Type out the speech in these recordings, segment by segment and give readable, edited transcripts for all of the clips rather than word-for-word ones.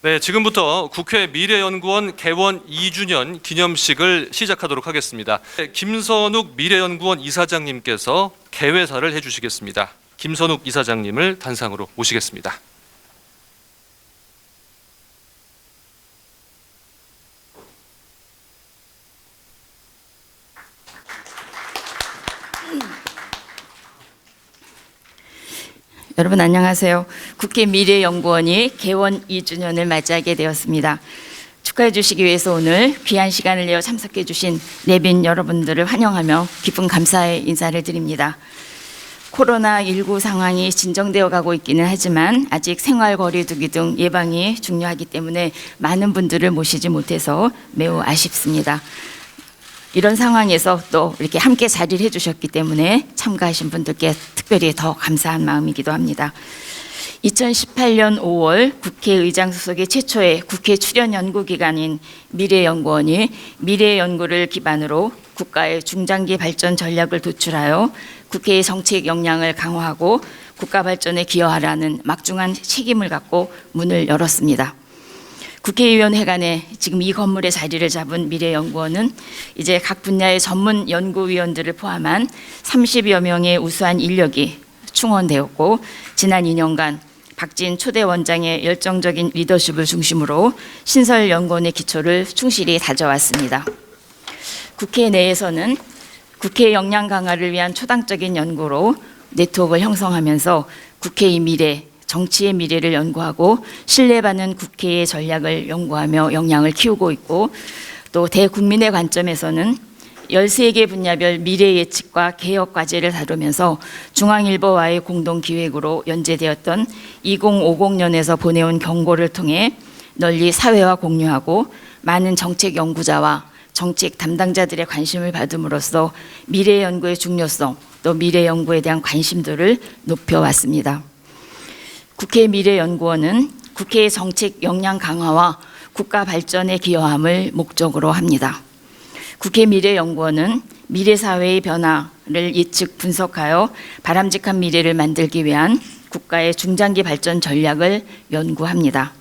네, 지금부터 국회 미래연구원 개원 2주년 기념식을 시작하도록 하겠습니다. 김선욱 미래연구원 이사장님께서 개회사를 해주시겠습니다. 김선욱 이사장님을 단상으로 모시겠습니다. 여러분 안녕하세요. 국회 미래연구원이 개원 2주년을 맞이하게 되었습니다. 축하해 주시기 위해서 오늘 귀한 시간을 내어 참석해 주신 내빈 여러분들을 환영하며 깊은 감사의 인사를 드립니다. 코로나19 상황이 진정되어 가고 있기는 하지만 아직 생활 거리 두기 등 예방이 중요하기 때문에 많은 분들을 모시지 못해서 매우 아쉽습니다. 이런 상황에서 또 이렇게 함께 자리를 해주셨기 때문에 참가하신 분들께 특별히 더 감사한 마음이기도 합니다. 2018년 5월 국회의장 소속의 최초의 국회 출연 연구기관인 미래연구원이 미래연구를 기반으로 국가의 중장기 발전 전략을 도출하여 국회의 정책 역량을 강화하고 국가 발전에 기여하라는 막중한 책임을 갖고 문을 열었습니다. 국회의원회관에 지금 이 건물의 자리를 잡은 미래연구원은 이제 각 분야의 전문 연구위원들을 포함한 30여 명의 우수한 인력이 충원되었고, 지난 2년간 박진 초대 원장의 열정적인 리더십을 중심으로 신설 연구원의 기초를 충실히 다져왔습니다. 국회 내에서는 국회 역량 강화를 위한 초당적인 연구로 네트워크를 형성하면서 국회의 미래, 정치의 미래를 연구하고 신뢰받는 국회의 전략을 연구하며 역량을 키우고 있고, 또 대국민의 관점에서는 13개 분야별 미래 예측과 개혁 과제를 다루면서 중앙일보와의 공동기획으로 연재되었던 2050년에서 보내온 경고를 통해 널리 사회와 공유하고 많은 정책 연구자와 정책 담당자들의 관심을 받음으로써 미래 연구의 중요성, 또 미래 연구에 대한 관심도를 높여왔습니다. 국회 미래연구원은 국회의 정책 역량 강화와 국가 발전에 기여함을 목적으로 합니다. 국회 미래연구원은 미래사회의 변화를 예측 분석하여 바람직한 미래를 만들기 위한 국가의 중장기 발전 전략을 연구합니다.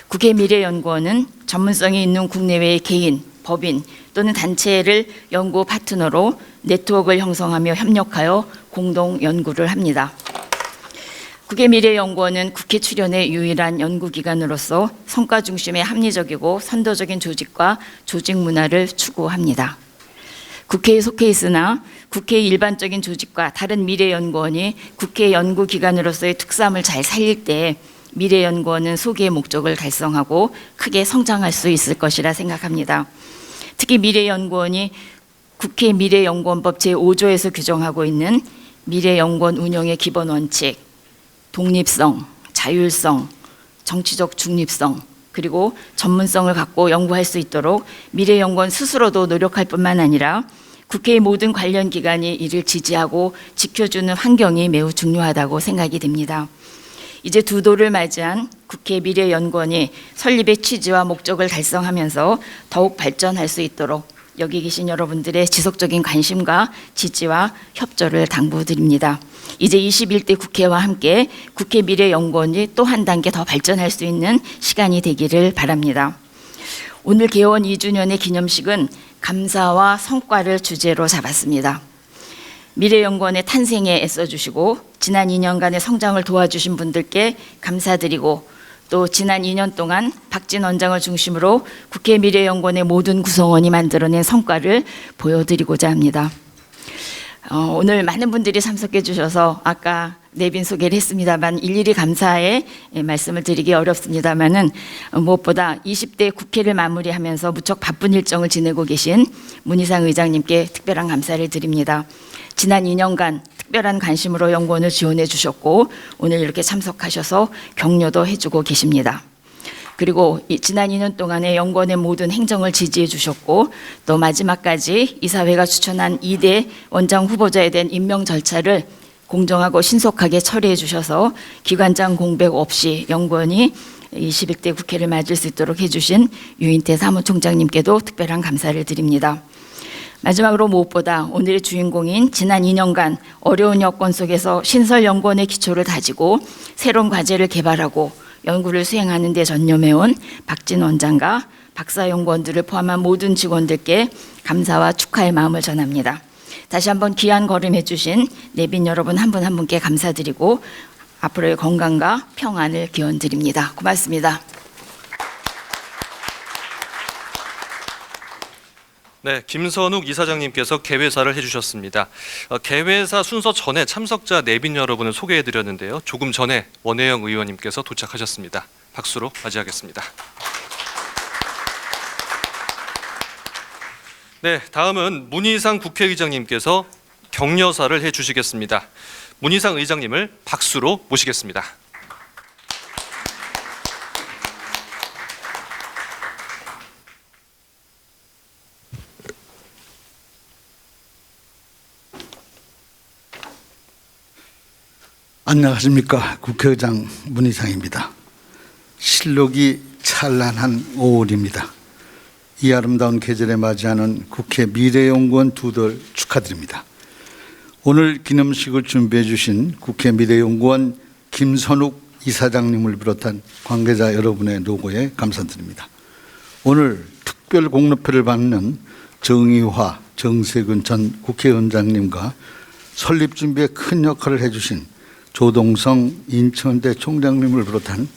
국회 미래연구원은 전문성이 있는 국내외의 개인, 법인 또는 단체를 연구 파트너로 네트워크를 형성하며 협력하여 공동 연구를 합니다. 국회 미래연구원은 국회 출연의 유일한 연구기관으로서 성과 중심의 합리적이고 선도적인 조직과 조직 문화를 추구합니다. 국회에 속해 있으나 국회의 일반적인 조직과 다른 미래연구원이 국회 연구기관으로서의 특성을 잘 살릴 때 미래연구원은 소기의 목적을 달성하고 크게 성장할 수 있을 것이라 생각합니다. 특히 미래연구원이 국회 미래연구원법 제5조에서 규정하고 있는 미래연구원 운영의 기본 원칙, 독립성, 자율성, 정치적 중립성, 그리고 전문성을 갖고 연구할 수 있도록 미래연구원 스스로도 노력할 뿐만 아니라 국회의 모든 관련 기관이 이를 지지하고 지켜주는 환경이 매우 중요하다고 생각이 됩니다. 이제 두 도를 맞이한 국회 미래연구원이 설립의 취지와 목적을 달성하면서 더욱 발전할 수 있도록 여기 계신 여러분들의 지속적인 관심과 지지와 협조를 당부드립니다. 이제 21대 국회와 함께 국회 미래연구원이 또 한 단계 더 발전할 수 있는 시간이 되기를 바랍니다. 오늘 개원 2주년의 기념식은 감사와 성과를 주제로 잡았습니다. 미래연구원의 탄생에 애써주시고 지난 2년간의 성장을 도와주신 분들께 감사드리고, 또 지난 2년 동안 박진 원장을 중심으로 국회 미래연구원의 모든 구성원이 만들어낸 성과를 보여드리고자 합니다. 오늘 많은 분들이 참석해 주셔서 아까 내빈 소개를 했습니다만 일일이 감사의 말씀을 드리기 어렵습니다만은, 무엇보다 20대 국회를 마무리하면서 무척 바쁜 일정을 지내고 계신 문희상 의장님께 특별한 감사를 드립니다. 지난 2년간 특별한 관심으로 연구원을 지원해 주셨고 오늘 이렇게 참석하셔서 격려도 해주고 계십니다. 그리고 지난 2년 동안에 연구원의 모든 행정을 지지해 주셨고, 또 마지막까지 이사회가 추천한 2대 원장 후보자에 대한 임명 절차를 공정하고 신속하게 처리해 주셔서 기관장 공백 없이 연구원이 21대 국회를 맞을 수 있도록 해주신 유인태 사무총장님께도 특별한 감사를 드립니다. 마지막으로 무엇보다 오늘의 주인공인 지난 2년간 어려운 여건 속에서 신설연구원의 기초를 다지고 새로운 과제를 개발하고 연구를 수행하는 데 전념해온 박진 원장과 박사 연구원들을 포함한 모든 직원들께 감사와 축하의 마음을 전합니다. 다시 한번 귀한 걸음해 주신 내빈 여러분 한 분 한 분께 감사드리고 앞으로의 건강과 평안을 기원드립니다. 고맙습니다. 네, 김선욱 이사장님께서 개회사를 해주셨습니다. 개회사 순서 전에 참석자 내빈 여러분을 소개해드렸는데요. 조금 전에 원혜영 의원님께서 도착하셨습니다. 박수로 맞이하겠습니다. 네, 다음은 문희상 국회의장님께서 격려사를 해주시겠습니다. 문희상 의장님을 박수로 모시겠습니다. 안녕하십니까. 국회의장 문희상입니다. 실록이 찬란한 5월입니다. 이 아름다운 계절에 맞이하는 국회 미래연구원 두들 축하드립니다. 오늘 기념식을 준비해 주신 국회 미래연구원 김선욱 이사장님을 비롯한 관계자 여러분의 노고에 감사드립니다. 오늘 특별 공로표를 받는 정의화 정세균 전 국회의원장님과 설립 준비에 큰 역할을 해주신 조동성 인천대 총장님을 비롯한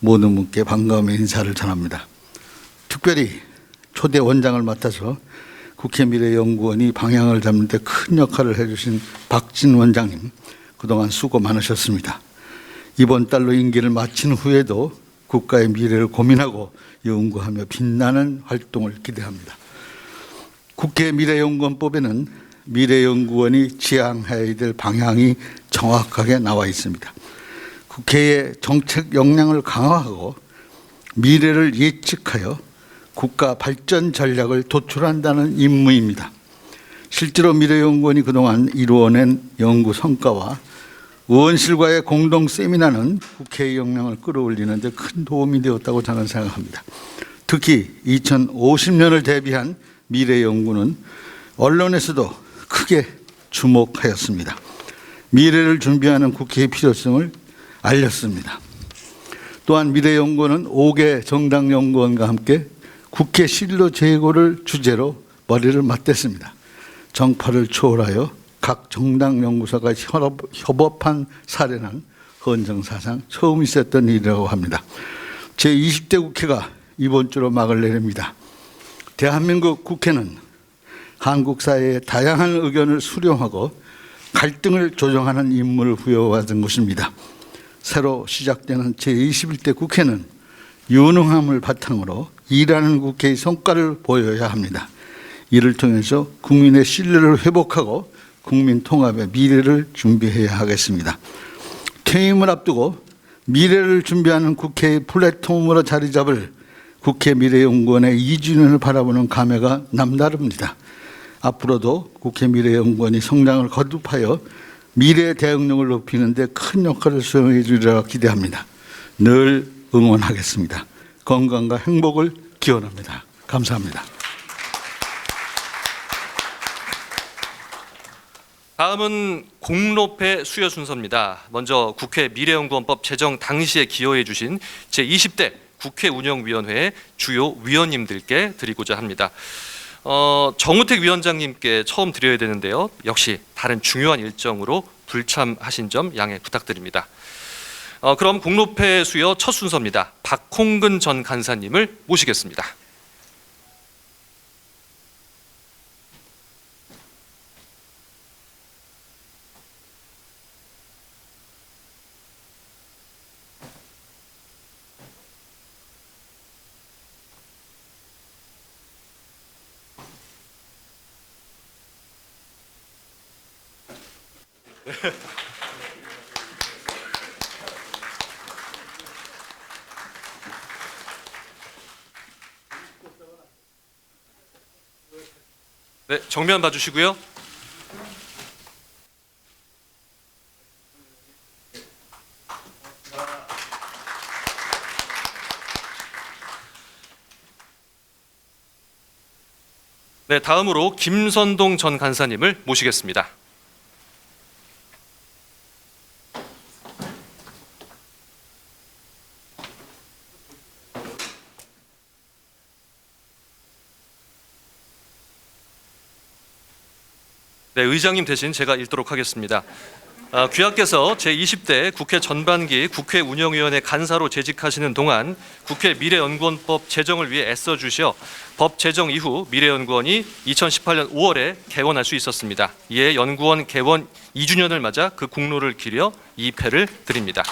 모든 분께 반가움의 인사를 전합니다. 특별히 초대 원장을 맡아서 국회 미래연구원이 방향을 잡는 데 큰 역할을 해주신 박진 원장님, 그동안 수고 많으셨습니다. 이번 달로 임기를 마친 후에도 국가의 미래를 고민하고 연구하며 빛나는 활동을 기대합니다. 국회 미래연구원법에는 미래연구원이 지향해야 될 방향이 정확하게 나와 있습니다. 국회의 정책 역량을 강화하고 미래를 예측하여 국가 발전 전략을 도출한다는 임무입니다. 실제로 미래연구원이 그동안 이루어낸 연구 성과와 의원실과의 공동 세미나는 국회의 역량을 끌어올리는 데 큰 도움이 되었다고 저는 생각합니다. 특히 2050년을 대비한 미래연구는 언론에서도 크게 주목하였습니다. 미래를 준비하는 국회의 필요성을 알렸습니다. 또한 미래연구원은 5개 정당연구원과 함께 국회 실로 제고를 주제로 머리를 맞댔습니다. 정파를 초월하여 각 정당 연구소가 협업한 사례는 헌정사상 처음 있었던 일이라고 합니다. 제20대 국회가 이번 주로 막을 내립니다. 대한민국 국회는 한국 사회의 다양한 의견을 수렴하고 갈등을 조정하는 임무를 부여받은 것입니다. 새로 시작되는 제21대 국회는 유능함을 바탕으로 일하는 국회의 성과를 보여야 합니다. 이를 통해서 국민의 신뢰를 회복하고 국민 통합의 미래를 준비해야 하겠습니다. 퇴임을 앞두고 미래를 준비하는 국회의 플랫폼으로 자리 잡을 국회 미래연구원의 2주년을 바라보는 감회가 남다릅니다. 앞으로도 국회 미래연구원이 성장을 거듭하여 미래 대응력을 높이는 데 큰 역할을 수행해 주리라 기대합니다. 늘 응원하겠습니다. 건강과 행복을 기원합니다. 감사합니다. 다음은 공로패 수여 순서입니다. 먼저 국회 미래연구원법 제정 당시에 기여해 주신 제20대 국회운영위원회의 주요 위원님들께 드리고자 합니다. 정우택 위원장님께 처음 드려야 되는데요. 역시 다른 중요한 일정으로 불참하신 점 양해 부탁드립니다. 그럼 공로패 수여 첫 순서입니다. 박홍근 전 간사님을 모시겠습니다. 네, 정면 봐주시고요. 네, 다음으로 김선동 전 간사님을 모시겠습니다. 네, 의장님 대신 제가 읽도록 하겠습니다. 귀하께서 제20대 국회 전반기 국회 운영위원회 간사로 재직하시는 동안 국회 미래연구원법 제정을 위해 애써주셔 법 제정 이후 미래연구원이 2018년 5월에 개원할 수 있었습니다. 이에 연구원 개원 2주년을 맞아 그 공로를 기려 이 패를 드립니다.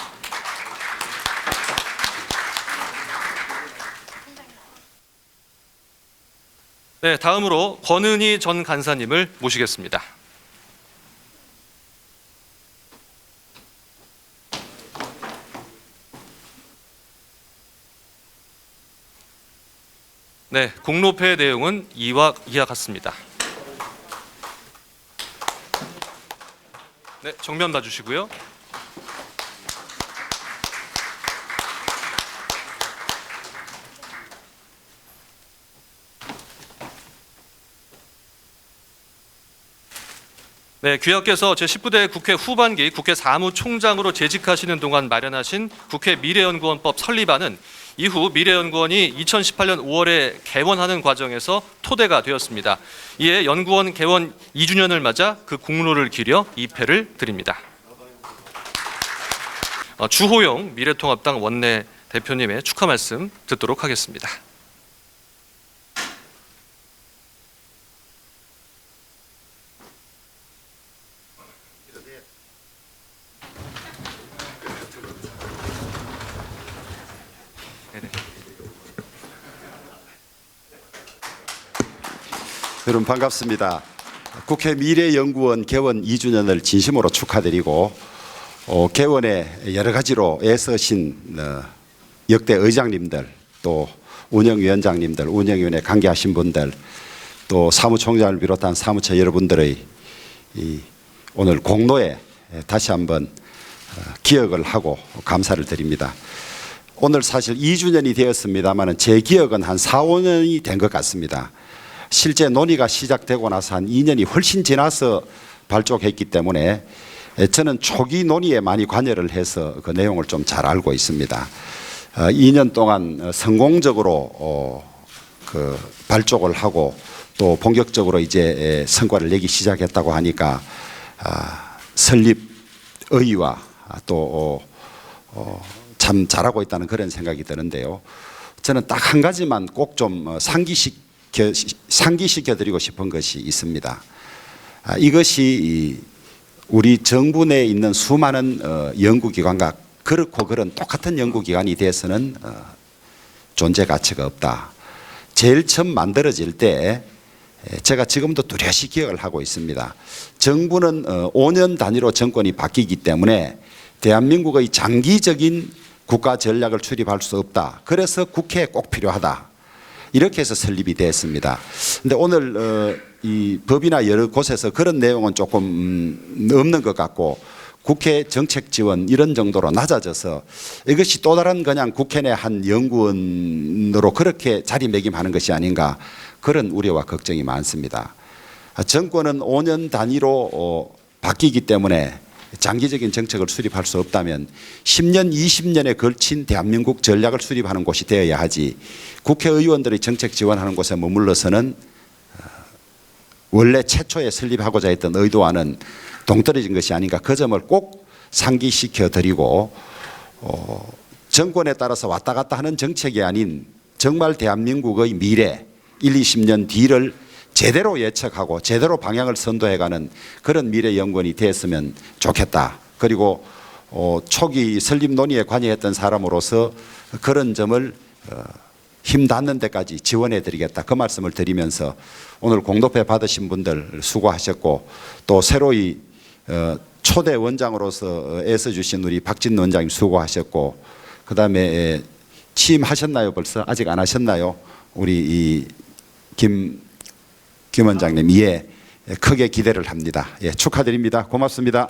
네, 다음으로 권은희 전 간사님을 모시겠습니다. 네, 공로패의 내용은 이와 같습니다. 네, 정면 봐주시고요. 네, 귀하께서 제19대 국회 후반기 국회 사무총장으로 재직하시는 동안 마련하신 국회 미래연구원법 설립안은 이후 미래연구원이 2018년 5월에 개원하는 과정에서 토대가 되었습니다. 이에 연구원 개원 2주년을 맞아 그 공로를 기려 이 패를 드립니다. 주호영 미래통합당 원내 대표님의 축하 말씀 듣도록 하겠습니다. 여러분 반갑습니다. 국회 미래연구원 개원 2주년을 진심으로 축하드리고 개원에 여러 가지로 애쓰신 역대 의장님들 또 운영위원장님들 운영위원회 관계하신 분들 또 사무총장을 비롯한 사무처 여러분들의 오늘 공로에 다시 한번 기억을 하고 감사를 드립니다. 오늘 사실 2주년이 되었습니다만 제 기억은 한 4, 5년이 된 것 같습니다. 실제 논의가 시작되고 나서 한 2년이 훨씬 지나서 발족했기 때문에 저는 초기 논의에 많이 관여를 해서 그 내용을 좀 잘 알고 있습니다. 2년 동안 성공적으로 그 발족을 하고 또 본격적으로 이제 성과를 내기 시작했다고 하니까 설립 의의와 또 참 잘하고 있다는 그런 생각이 드는데요. 저는 딱 한 가지만 꼭 좀 상기시켜 드리고 싶은 것이 있습니다. 이것이 우리 정부 내에 있는 수많은 연구기관과 그렇고 그런 똑같은 연구기관이 돼서는 존재 가치가 없다. 제일 처음 만들어질 때 제가 지금도 뚜렷이 기억을 하고 있습니다. 정부는 5년 단위로 정권이 바뀌기 때문에 대한민국의 장기적인 국가 전략을 수립할 수 없다. 그래서 국회에 꼭 필요하다. 이렇게 해서 설립이 됐습니다. 그런데 오늘 이 법이나 여러 곳에서 그런 내용은 조금 없는 것 같고 국회 정책 지원 이런 정도로 낮아져서 이것이 또 다른 그냥 국회 내 한 연구원으로 그렇게 자리매김하는 것이 아닌가 그런 우려와 걱정이 많습니다. 정권은 5년 단위로 바뀌기 때문에 장기적인 정책을 수립할 수 없다면 10년, 20년에 걸친 대한민국 전략을 수립하는 곳이 되어야 하지 국회의원들이 정책 지원하는 곳에 머물러서는 원래 최초에 설립하고자 했던 의도와는 동떨어진 것이 아닌가 그 점을 꼭 상기시켜 드리고 정권에 따라서 왔다 갔다 하는 정책이 아닌 정말 대한민국의 미래 1, 20년 뒤를 제대로 예측하고 제대로 방향을 선도해가는 그런 미래연구원이 됐으면 좋겠다. 그리고 초기 설립 논의에 관여했던 사람으로서 그런 점을 힘 닿는 데까지 지원해 드리겠다. 그 말씀을 드리면서 오늘 공로패 받으신 분들 수고하셨고 또 새로이 초대 원장으로서 애써주신 우리 박진노 원장님 수고하셨고 그다음에 취임하셨나요 벌써? 아직 안 하셨나요? 우리 김 원장님, 예, 크게 기대를 합니다. 예, 축하드립니다. 고맙습니다.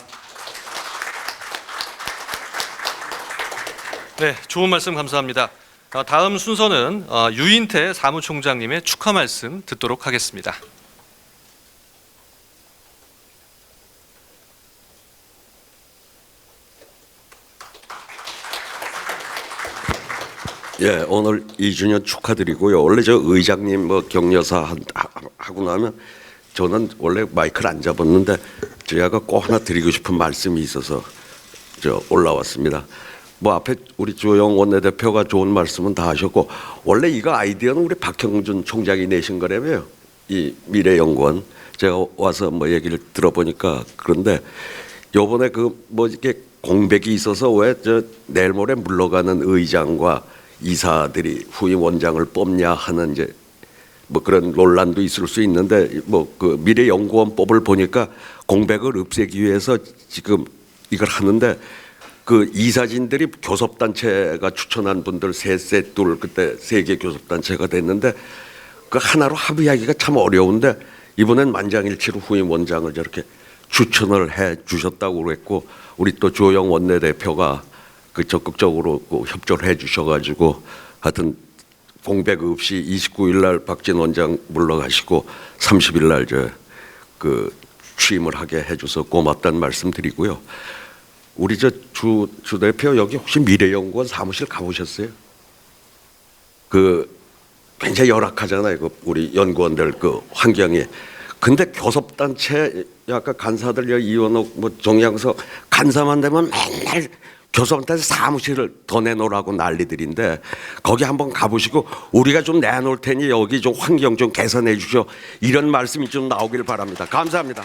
네, 좋은 말씀 감사합니다. 다음 순서는 유인태 사무총장님의 축하 말씀 듣도록 하겠습니다. 예, 오늘 2주년 축하드리고요. 원래 저 의장님 뭐 격려사 하고 나면 저는 원래 마이크를 안 잡았는데 제가 꼭 하나 드리고 싶은 말씀이 있어서 올라왔습니다. 뭐 앞에 우리 주호영 원내대표가 좋은 말씀은 다 하셨고 원래 이거 아이디어는 우리 박형준 총장이 내신 거라며요. 이 미래연구원 제가 와서 뭐 얘기를 들어보니까 그런데 요번에 그 뭐 이렇게 공백이 있어서 왜 내일 모레 물러가는 의장과 이사들이 후임 원장을 뽑냐 하는 이제 뭐 그런 논란도 있을 수 있는데 뭐 그 미래연구원법을 보니까 공백을 없애기 위해서 지금 이걸 하는데 그 이사진들이 교섭단체가 추천한 분들 셋 둘 그때 3개 교섭단체가 됐는데 그 하나로 합의하기가 참 어려운데 이번엔 만장일치로 후임 원장을 저렇게 추천을 해 주셨다고 그랬고 우리 또 주호영 원내대표가 그 적극적으로 그 협조를 해 주셔가지고 하여튼 공백 없이 29일 날 박진 원장 물러가시고 30일 날 그 취임을 하게 해줘서 고맙다는 말씀 드리고요. 우리 주 대표 여기 혹시 미래연구원 사무실 가보셨어요? 그 굉장히 열악하잖아요. 그 우리 연구원들 그 환경이. 근데 교섭단체 아까 간사들 이원옥 뭐 정양서 간사만 되면 맨날 교섭단체 사무실을 더 내놓으라고 난리들인데 거기 한번 가보시고 우리가 좀 내놓을 테니 여기 좀 환경 좀 개선해 주시오 이런 말씀이 좀 나오길 바랍니다. 감사합니다.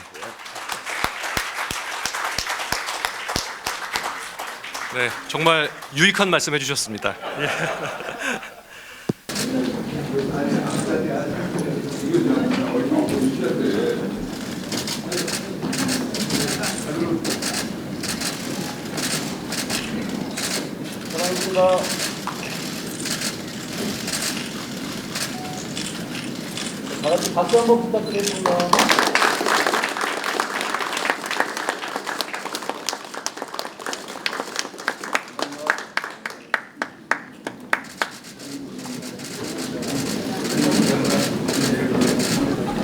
네, 정말 유익한 말씀 해주셨습니다. 박수 한번 부탁드리겠습니다.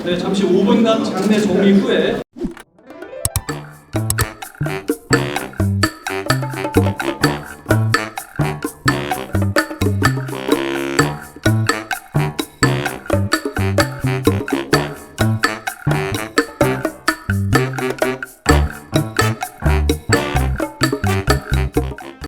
네, 잠시 5분간 장례 정리 후에